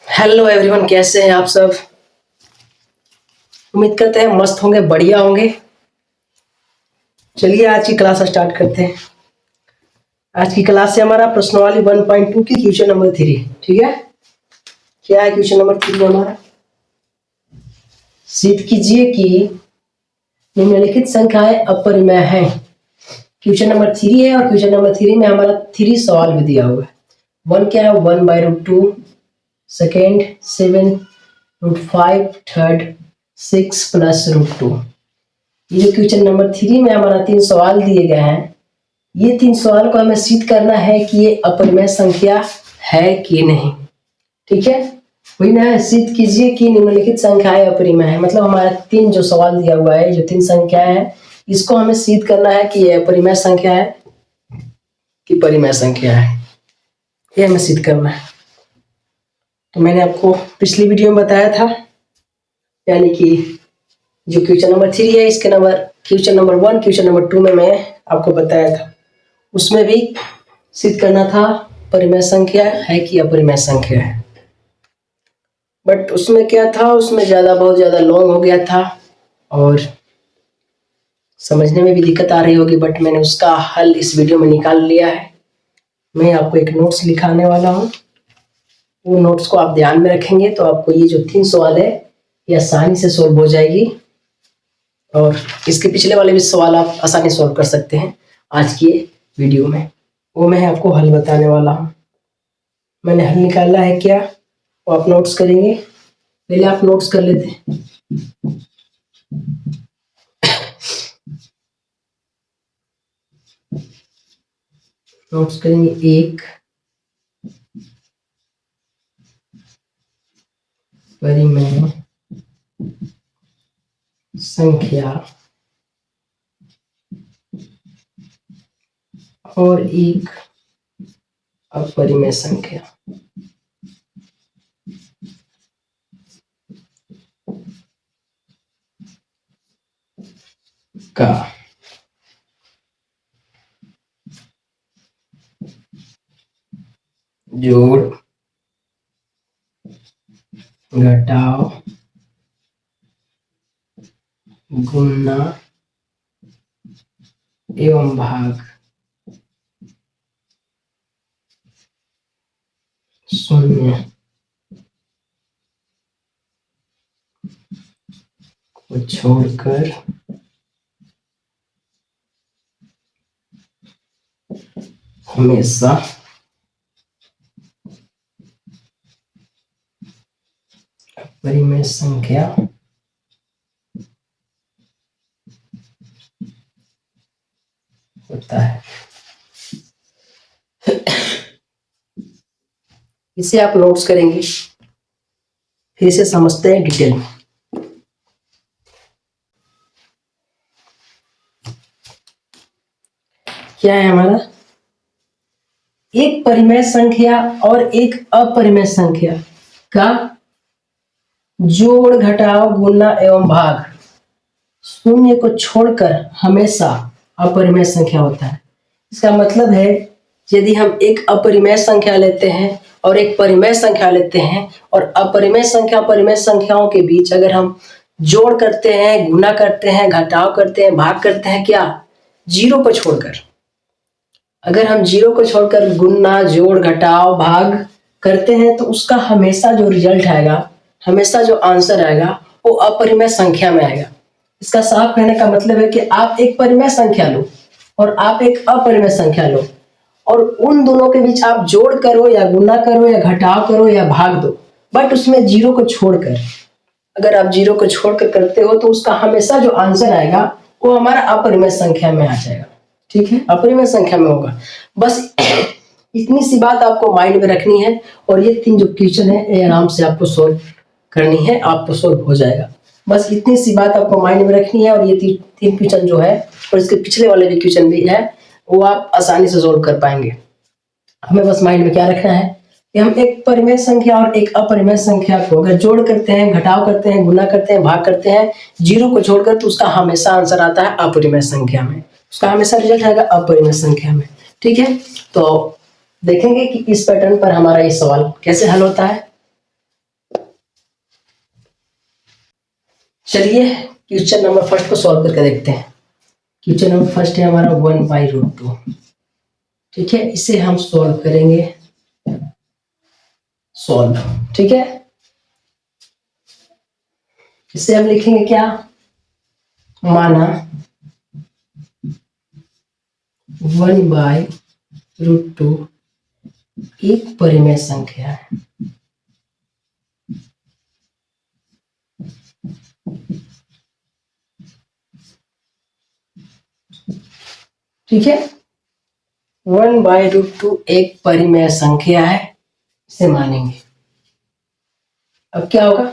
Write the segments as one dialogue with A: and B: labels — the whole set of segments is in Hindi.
A: हेलो एवरीवन, कैसे हैं आप सब। उम्मीद करते हैं मस्त होंगे, बढ़िया होंगे। चलिए आज की क्लास स्टार्ट करते हैं। आज की क्लास से हमारा प्रश्नावली 1.2 की क्वेश्चन नंबर 3। ठीक है, क्या है क्वेश्चन नंबर 3 हमारा। सिद्ध कीजिए कि निम्नलिखित संख्याएं अपरिमेय हैं। क्वेश्चन नंबर 3 है और क्वेश्चन नंबर 3 में हमारा 3 सवाल भी दिया हुआ है। वन क्या है, 1/√2, सेकेंड 7√5, थर्ड 6 + √2। ये जो क्वेश्चन नंबर 3 में हमारा 3 सवाल दिए गए हैं, ये 3 सवाल को हमें सिद्ध करना है कि ये अपरिमेय संख्या है कि नहीं। ठीक है, वही ना, सिद्ध कीजिए कि निम्नलिखित संख्याएं अपरिमेय है। मतलब हमारा 3 जो सवाल दिया हुआ है, जो 3 संख्याएं हैं, इसको हमें सिद्ध करना है कि ये अपरिमेय संख्या है कि परिमेय संख्या है, ये हमें सिद्ध करना है। तो मैंने आपको पिछली वीडियो में बताया था, यानी कि जो क्वेश्चन नंबर 3 है, इसके क्वेश्चन नंबर 1, क्वेश्चन नंबर 2 में मैं आपको बताया था। उसमें भी सिद्ध करना था परिमेय संख्या है कि अपरिमेय संख्या है। बट उसमें क्या था, उसमें बहुत ज़्यादा लॉन्ग हो गया था और समझने में भी दिक्कत आ रही होगी। बट मैंने उसका हल इस वीडियो में निकाल लिया है। मैं आपको एक नोट्स लिखाने वाला हूँ, वो नोट्स को आप ध्यान में रखेंगे तो आपको ये जो 3 सवाल है ये आसानी से सोल्व हो जाएगी। और इसके पिछले वाले भी सवाल आप आसानी सोल्व कर सकते हैं आज की वीडियो में। वो मैं आपको हल बताने वाला हूँ। मैंने हल निकाला है क्या, वो आप नोट्स करेंगे। पहले आप नोट्स कर लेते हैं। नोट्स करेंगे। 1 परिमेय संख्या और 1 अपरिमेय संख्या का जोड़, घटाव, गुणा एवं भाग शून्य को छोड़कर हमेशा अपरिमेय संख्या होता है। इसे आप नोट्स करेंगे, फिर इसे समझते हैं डिटेल में। क्या है हमारा, एक परिमेय संख्या और एक अपरिमेय संख्या का जोड़, घटाव, गुणा एवं भाग शून्य को छोड़कर हमेशा अपरिमेय संख्या होता है। इसका मतलब है, यदि हम एक अपरिमेय संख्या लेते हैं और एक परिमेय संख्या लेते हैं और अपरिमेय संख्या परिमेय संख्याओं के बीच अगर हम जोड़ करते हैं, गुणा करते हैं, घटाव करते हैं, भाग करते हैं, क्या, जीरो को छोड़कर। अगर हम जीरो को छोड़कर गुणा, जोड़, घटाव, भाग करते हैं तो उसका हमेशा जो रिजल्ट आएगा, हमेशा जो आंसर आएगा, वो अपरिमेय संख्या में आएगा। इसका साफ कहने का मतलब है कि आप एक परिमेय संख्या लो और आप एक अपरिमेय संख्या लो और उन दोनों के बीच आप जोड़ करो या गुणा करो या घटाव करो या भाग दो, बट उसमें जीरो को छोड़कर। अगर आप जीरो को छोड़कर करते हो तो उसका हमेशा जो आंसर आएगा वो हमारा अपरिमेय संख्या में आ जाएगा। ठीक है, अपरिमेय संख्या में होगा। बस इतनी सी बात आपको माइंड में रखनी है और ये 3 जो क्वेश्चन है ये आराम से आपको सोल्व करनी है, आपको सोल्व हो जाएगा। बस इतनी सी बात आपको माइंड में रखनी है और ये 3 क्वेश्चन जो है और इसके पिछले वाले भी क्वेश्चन भी है वो आप आसानी से सोल्व कर पाएंगे। हमें बस माइंड में क्या रखना है कि हम एक परिमेय संख्या और एक अपरिमेय संख्या को अगर जोड़ करते हैं, घटाव करते हैं, गुणा करते हैं, भाग करते हैं जीरो को छोड़कर, तो उसका हमेशा आंसर आता है अपरिमेय संख्या में, उसका हमेशा रिजल्ट आएगा अपरिमेय संख्या में। ठीक है, तो देखेंगे कि इस पैटर्न पर हमारा ये सवाल कैसे हल होता है। चलिए क्वेश्चन नंबर फर्स्ट को सॉल्व करके देखते हैं। क्वेश्चन नंबर फर्स्ट है हमारा 1/√2। ठीक है, इसे हम सॉल्व करेंगे। सॉल्व, ठीक है, इसे हम लिखेंगे क्या, माना 1/√2 एक परिमेय संख्या है। ठीक है, 1/√2 एक परिमेय संख्या है, इसे मानेंगे। अब क्या होगा,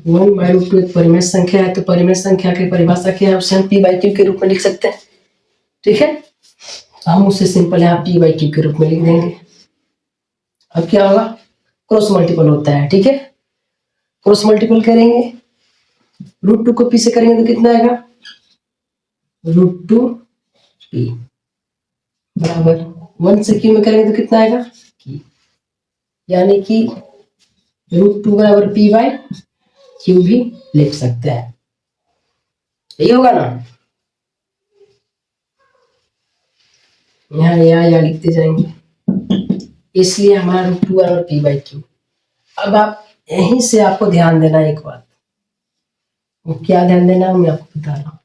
A: 1/√2 एक परिमेय संख्या है, तो परिमेय संख्या की परिभाषा क्या है, उसे हम p/q के रूप में लिख सकते हैं। ठीक है, हम उसे सिंपल यहाँ p/q के रूप में लिख देंगे। अब क्या होगा, क्रॉस मल्टीपल होता है। ठीक है, क्रॉस मल्टीपल करेंगे, √2 को p से करेंगे तो कितना आएगा, √2p बराबर 1 से q में करेंगे तो कितना आएगा, यानी कि √2 बराबर p/q भी लिख सकते हैं। यही होगा ना, यहाँ या लिखते जाएंगे, इसलिए हमारा √2 बराबर p/q। अब आप यहीं से आपको ध्यान देना एक बात, वो क्या ध्यान देना मैं आपको बता रहा हूँ।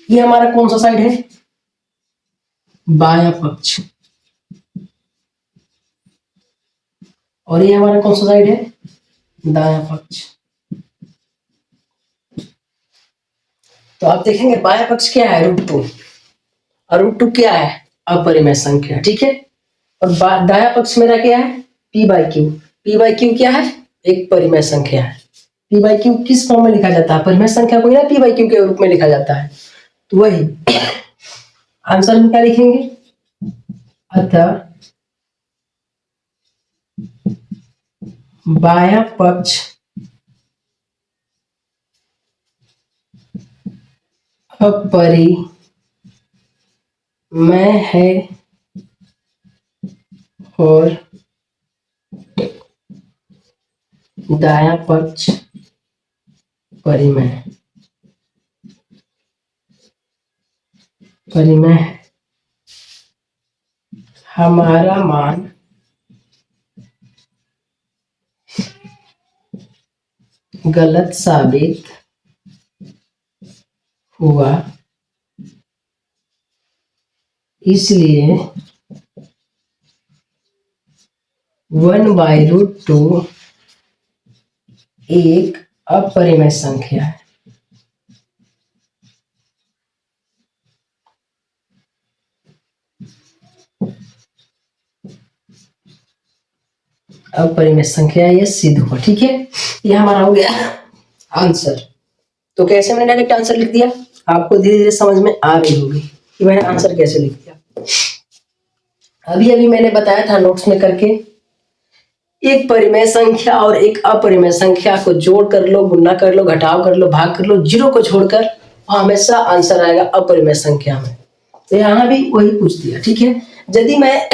A: ये हमारा कौन सा साइड है, बायां पक्ष, और ये हमारा कौन सा साइड है, दायां पक्ष। तो आप देखेंगे बायां पक्ष क्या है, √2, और √2 क्या है, अपरिमेय संख्या। ठीक है, और दायां पक्ष मेरा क्या है, p/q। p/q क्या है, एक परिमेय संख्या है। p/q किस फॉर्म में लिखा जाता है, परिमेय संख्या को ना p/q के रूप में लिखा जाता है। तो वही आंसर में क्या लिखेंगे, अतः बायां पक्ष अपरिमेय है और दायां पक्ष परिमेय है। हमारा मान गलत साबित हुआ, इसलिए 1/√2 एक अपरिमेय संख्या है। अपरिमेय संख्या ये सिद्ध हुआ। ठीक है, ये हमारा हो गया आंसर। तो कैसे मैंने डायरेक्ट आंसर लिख दिया, आपको धीरे धीरे समझ में आ रही होगी कि मैंने आंसर कैसे लिख दिया। अभी अभी मैंने बताया था नोट्स में करके, एक परिमेय संख्या और एक अपरिमेय संख्या को जोड़ कर लो, गुणा कर लो, घटाव कर लो, भाग कर लो, जीरो को छोड़कर हमेशा आंसर आएगा अपरिमेय संख्या में। तो यहाँ भी वही पूछ दिया। ठीक है, यदि मैं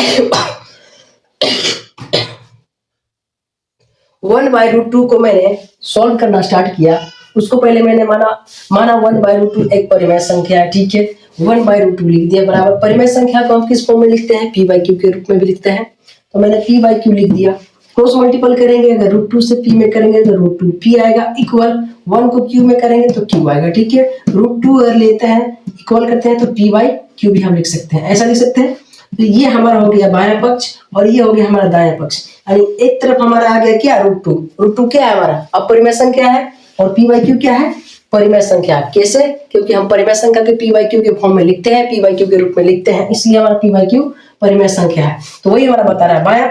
A: 1/√2 को मैंने सॉल्व करना स्टार्ट किया, उसको पहले मैंने माना 1/√2 एक परिमेय संख्या है। ठीक है, 1/√2 लिख दिया बराबर, परिमेय संख्या को हम किस फॉर्म में लिखते हैं, p/q के रूप में भी लिखते हैं। तो मैंने p/q लिख दिया। क्रॉस मल्टीपल करेंगे, अगर √2 से p में करेंगे तो √2p आएगा, इक्वल 1 को q में करेंगे तो q आएगा। ठीक है, √2 अगर लेते हैं इक्वल करते हैं तो p/q भी हम लिख सकते हैं, ऐसा लिख सकते हैं। तो ये हमारा हो गया बायां पक्ष और ये हो गया हमारा दायां पक्ष। यानी एक तरफ हमारा आ गया क्या, √2। √2 क्या है, हमारा अपरिमेय संख्या है, और p/q क्या है, परिमेय संख्या। कैसे, क्योंकि हम परिमेय संख्या के p/q के फॉर्म में लिखते हैं, p/q के रूप में लिखते हैं, इसलिए हमारा p/q परिमेय संख्या है। तो वही हमारा बता रहा है बायां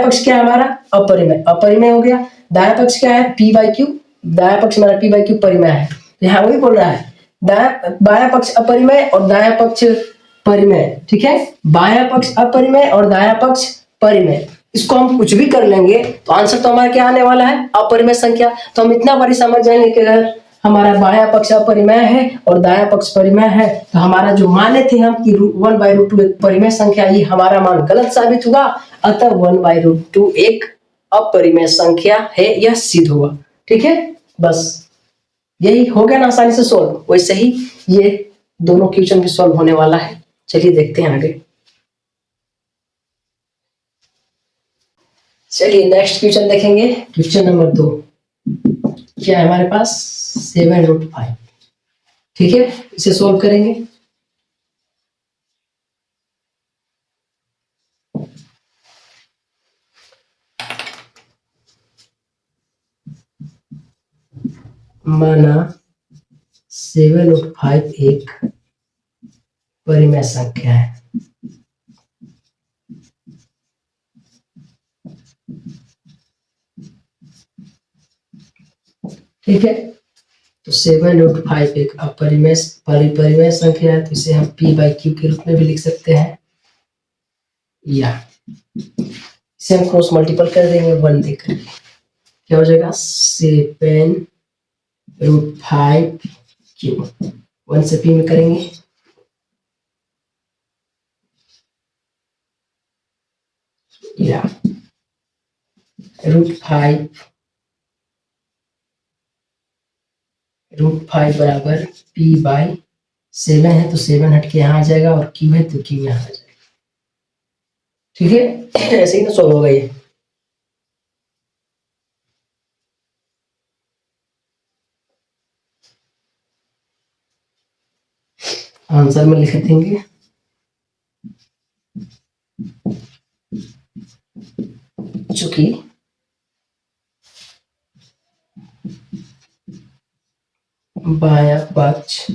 A: पक्ष क्या है हमारा, अपरिमेय हो गया। दायां पक्ष क्या है, p/q, दायां पक्ष हमारा p/q परिमेय है। तो यहाँ वही बोल रहा है, बायां पक्ष अपरिमेय और दायां पक्ष परिमेय। ठीक है, बायां पक्ष अपरिमेय और दायां पक्ष परिमेय, इसको हम कुछ भी कर लेंगे तो आंसर तो हमारा क्या आने वाला है, अपरिमेय संख्या। तो हम इतना बारी समझ जाएंगे कि अगर हमारा बायां पक्ष अपरिमेय है और दायां पक्ष परिमेय है, तो हमारा जो माने थे हम कि 1/√2 एक परिमेय संख्या, ये हमारा मान गलत साबित हुआ। अतः 1/√2 एक अपरिमेय संख्या है, यह सिद्ध हुआ। ठीक है, बस यही हो गया ना आसानी से सोल्व। वैसे ही ये दोनों क्वेश्चन भी सॉल्व होने वाला है। चलिए देखते हैं आगे। चलिए नेक्स्ट क्वेश्चन देखेंगे। क्वेश्चन नंबर 2 क्या है हमारे पास, 7√5। ठीक है, इसे सोल्व करेंगे। माना 7√5 एक परिमेय संख्या है। ठीक है, तो 7√5 एक अपरिमेय परिमेय संख्या है, तो इसे हम p/q के रूप में भी लिख सकते हैं, या इसे हम क्रॉस मल्टीपल कर देंगे 1 देकर। क्या हो जाएगा, 7√5q 1 से p में करेंगे, या √5 बराबर p/7 है, तो 7 हट के यहाँ आ जाएगा, और q है तो q यहाँ आ जाएगा। ठीक है, ऐसे ही ना सॉल्व होगा ये। आंसर में लिख देंगे, चूंकि बायां पक्ष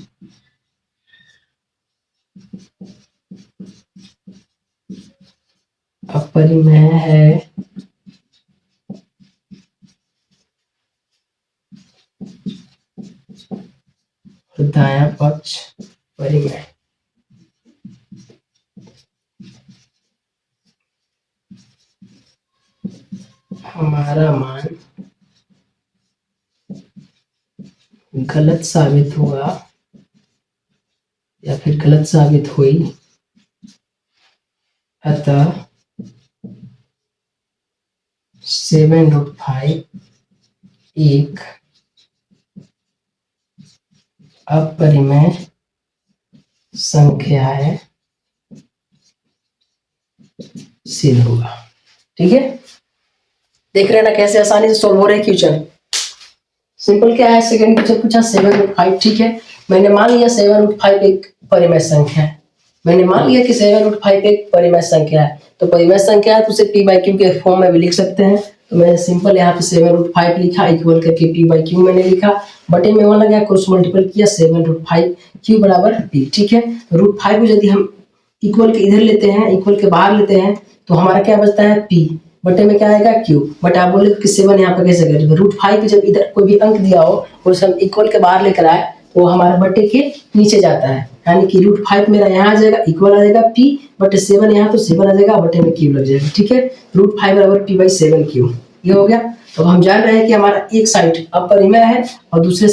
A: अपरिमेय है, और दायां पक्ष परिमेय। हमारा मान गलत साबित हुआ या फिर गलत साबित हुई, अतः 7√5 एक अपरिमेय संख्या है, सिद्ध हुआ। ठीक है, देख रहे हैं ना कैसे आसानी से सोल्व हो रहे क्वेश्चन। सिंपल क्या है, सेकंड क्वेश्चन पूछा 7√5। ठीक है, मैंने मान लिया 7√5 एक परिमेय संख्या है। मैंने मान लिया कि 7√5 एक परिमेय संख्या है, तो परिमेय संख्या है तो उसे p/q के फॉर्म में भी लिख सकते हैं। तो मैंने सिंपल यहाँ पे 7√5 लिखा, इक्वल करके p/q मैंने लिखा, बटे में 1 लगा, क्रॉस मल्टीपल किया, 7√5 q बराबर p। ठीक है, √5 को यदि हम इक्वल के इधर लेते हैं, इक्वल के बाहर लेते हैं, तो हमारा क्या बचता है, p बटे में क्या आएगा, q। बट आप बोले कि 7 यहाँ पे कैसे करें, √5 पे जब इधर कोई भी अंक दिया हो और उसे हम इक्वल के बाहर लेकर आए, तो हमारा बटे के नीचे जाता है, यानी कि √5 मेरा यहाँ आ जाएगा, इक्वल आ जाएगा p बटे 7 यहाँ, तो 7 आ जाएगा, बटे में q लग जाएगा। ठीक है, √5 बराबर p/7q ये हो गया। तो हम जान रहे हैं कि हमारा एक साइड अपरिमेय है और दूसरे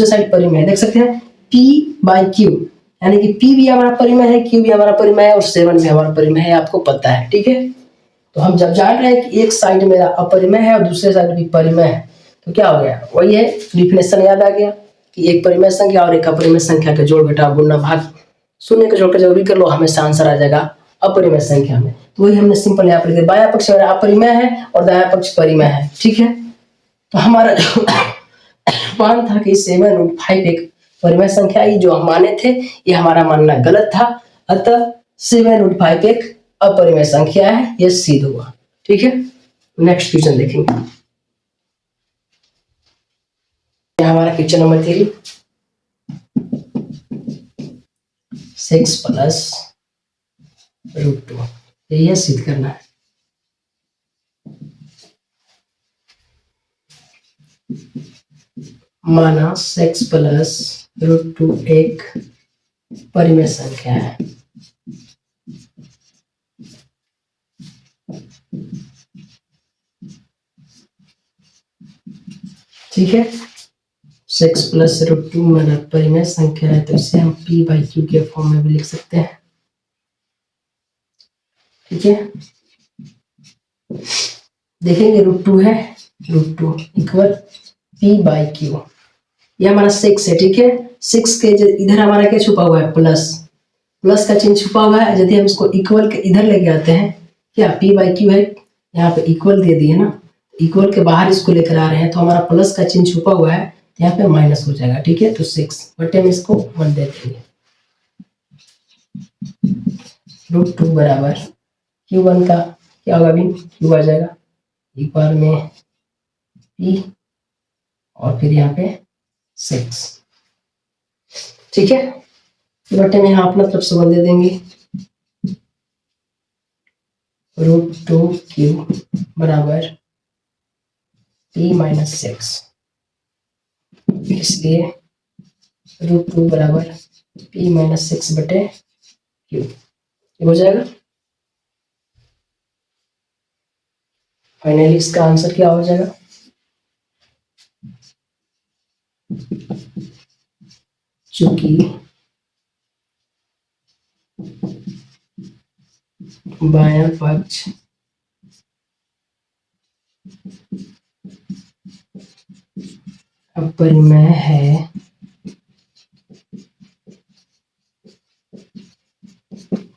A: साइड परिमेय है। देख सकते हैं p/q, यानी कि p भी हमारा परिमेय है, q भी हमारा परिमेय है, और 7 भी हमारा परिमेय है, आपको पता है। ठीक है, तो हम जब जान रहे हैं कि एक साइड मेरा अपरिमेय है और दूसरे साइड भी परिमेय है, तो क्या हो गया, वही है, डिफिनेशन याद आ गया कि एक परिमेय संख्या और एक अपरिमेय संख्या का जोड़ घटाव गुणा भाग, शून्य का जोड़कर जब भी कर लो हमेशा आंसर आ जाएगा अपरिमेय संख्या में। तो वही हमने सिंपल यहाँ पर, बायां पक्ष मेरा अपरिमेय है और दायां पक्ष परिमेय है। ठीक है, तो हमारा जो मान था कि 7√5 एक परिमेय संख्या, ये जो हम माने थे ये हमारा मानना गलत था, अतः 7√5 एक अपरिमेय संख्या है, ये सिद्ध हुआ। ठीक है, नेक्स्ट क्वेश्चन देखेंगे। हमारा क्वेश्चन नंबर 3, 6 + √2, यही सिद्ध करना है। माना 6 + √2 एक परिमेय संख्या है। ठीक है, 6 + √2 मेरा परिमेय संख्या है, तो इसे हम p/q के फॉर्म में भी लिख सकते हैं। ठीक है, देखेंगे √2 है, √2 इक्वल p बाई क्यू। ये हमारा 6 है, ठीक है। 6 के इधर हमारा क्या छुपा हुआ है, प्लस, प्लस का चिन्ह छुपा हुआ है। यदि हम इसको इक्वल के इधर लेके आते हैं, क्या p बाई क्यू है, यहाँ पे इक्वल दे दिए ना, इक्वल के बाहर इसको लेकर आ रहे हैं तो हमारा प्लस का चिन्ह छुपा हुआ है, यहाँ पे माइनस हो जाएगा, ठीक है। तो 6 बटे में इसको 1 दे देंगे। √2 बराबर Q1 का क्या होगा अभी, Q आ जाएगा, एक बार में P और फिर यहाँ पे 6, ठीक है। बटे में यहाँ अपना तरफ से 1 दे देंगे। √2Q बराबर P माइनस 6, इसलिए √2 बराबर P माइनस 6 बटे Q हो जाएगा। फाइनली इसका आंसर क्या हो जाएगा, चूंकि बायां पक्ष अपरिमेय है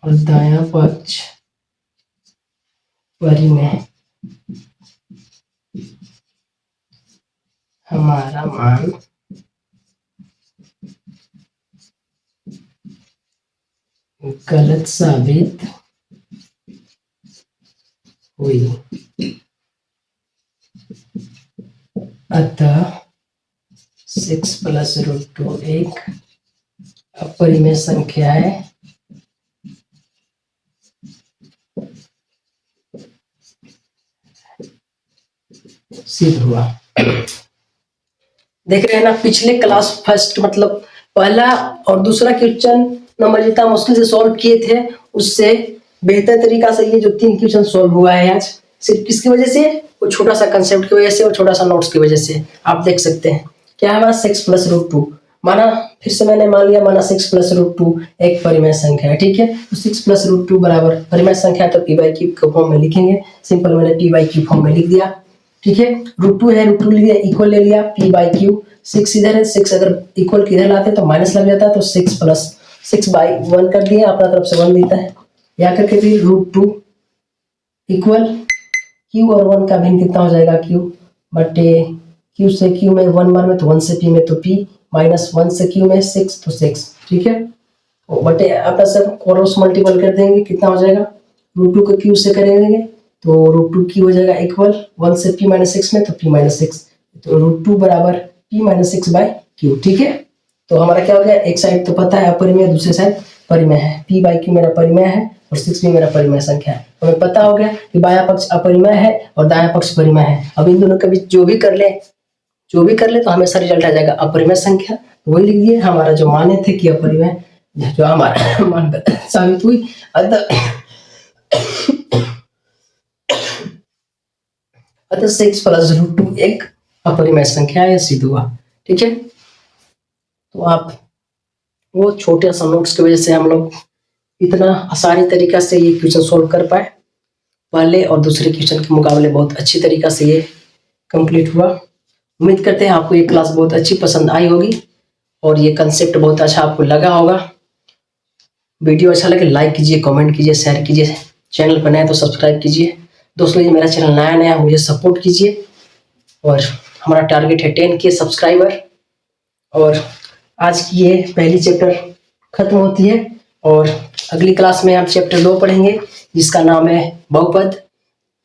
A: और दायां पक्ष परिमेय, हमारा मान गलत साबित हुई। अतः 6 प्लस √2 एक अपरिमेय संख्या है, सिद्ध हुआ। देख रहे हैं ना, पिछले क्लास फर्स्ट मतलब पहला और दूसरा क्वेश्चन नंबर जितना मुश्किल से सॉल्व किए थे, उससे बेहतर तरीका से ये जो 3 क्वेश्चन सॉल्व हुआ है आज, सिर्फ किसकी वजह से, वो छोटा सा कंसेप्ट की वजह से और छोटा सा नोट्स की वजह से। आप देख सकते हैं क्या है हमारा 6 प्लस √2 माना, फिर से मैंने मान लिया माना 6 प्लस √2 एक परिमेय संख्या है, ठीक है। तो 6 प्लस √2 बराबर परिमेय संख्या, तो p बाई क्यू के फॉर्म में लिखेंगे। सिंपल मैंने p बाई क्यू फॉर्म में लिख दिया, ठीक है। √2 है, √2 लिख दिया, इक्वल ले लिया p बाई क्यू। 6 इधर है, 6 अगर इक्वल किधर लाते तो माइनस लग जाता है, तो 6 प्लस 6 बाई 1 कर दिया, अपना तरफ से 1 देता है, या करके फिर √2 इक्वल q और 1 का भिन्न कितना हो जाएगा, q बटे q से q में 1 बार में तो 1 से p में तो p, माइनस 1 से q में 6 तो 6, ठीक है। बटे अपना सब क्रॉस मल्टीपल कर देंगे, कितना हो जाएगा, √2 को q से करेंगे तो √2 q हो जाएगा इक्वल 1 से p माइनस 6 में तो p माइनस 6, तो √2 बराबर p माइनस 6 बाई q, ठीक है। तो हमारा क्या हो गया, एक साइड तो पता है अपरिमेय, दूसरे साइड परिमेय है। p बाई q मेरा परिमेय है और 6 भी मेरा परिमेय संख्या है। हमें पता हो गया कि बायां पक्ष अपरिमेय है और दायां पक्ष परिमेय है। अब इन दोनों के बीच जो भी कर ले तो हमेशा रिजल्ट आ जाएगा अपरिमेय संख्या। वही लिख दिए, हमारा जो माने थे कि अपरिमेय, जो हमारा मान साबित हुई। अतः 6 प्लस √2 एक अपरिमेय संख्या है, सिद्ध हुआ, ठीक है। तो आप वो छोटे सा नोट्स की वजह से हम लोग इतना आसानी तरीका से ये क्वेश्चन सोल्व कर पाए। पहले और दूसरे क्वेश्चन के मुकाबले बहुत अच्छी तरीका से ये कंप्लीट हुआ। उम्मीद करते हैं आपको ये क्लास बहुत अच्छी पसंद आई होगी और ये कंसेप्ट बहुत अच्छा आपको लगा होगा। वीडियो अच्छा लगे लाइक कीजिए, कमेंट कीजिए, शेयर कीजिए। चैनल पर नए तो सब्सक्राइब कीजिए। दोस्तों ये मेरा चैनल नया मुझे सपोर्ट कीजिए और हमारा टारगेट है 10K सब्सक्राइबर। और आज की ये पहली चैप्टर खत्म होती है और अगली क्लास में हम चैप्टर 2 पढ़ेंगे जिसका नाम है बहुपद।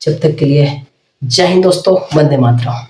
A: जब तक के लिए जय हिंद दोस्तों, वंदे मातरम।